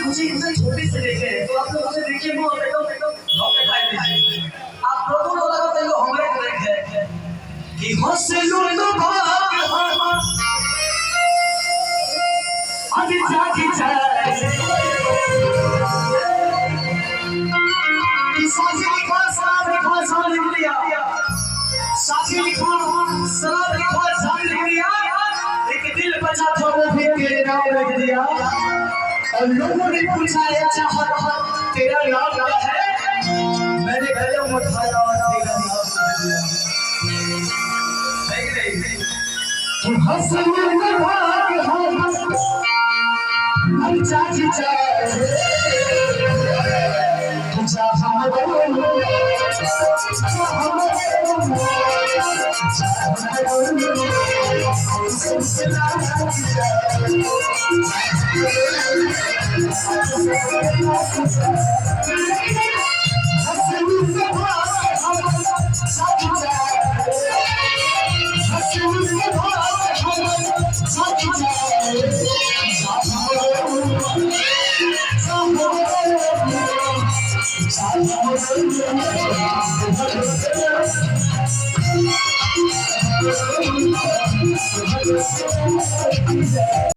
मुझे इतना छोटे से देखे तो आप लोग मुझे देखिए वो एकदम रॉकेट टाइप दीजिए। आप दोनों लोग अगर पहले हमारे को देखे कि हंसलू तो भाग अभी जाके जाए साथी लिखा सलाम लिख लिया साथी लिखा सलाम लिखा जान लिख लिया एक दिल बचा था वो भी तेरे नाम लिख दिया और लोगों ने पूछा चाहत तेरा नाम क्या है मैंने कदम उठाया और तेरा नाम लिख दिया तुम हंसलू तो भाग हम चाची चाहे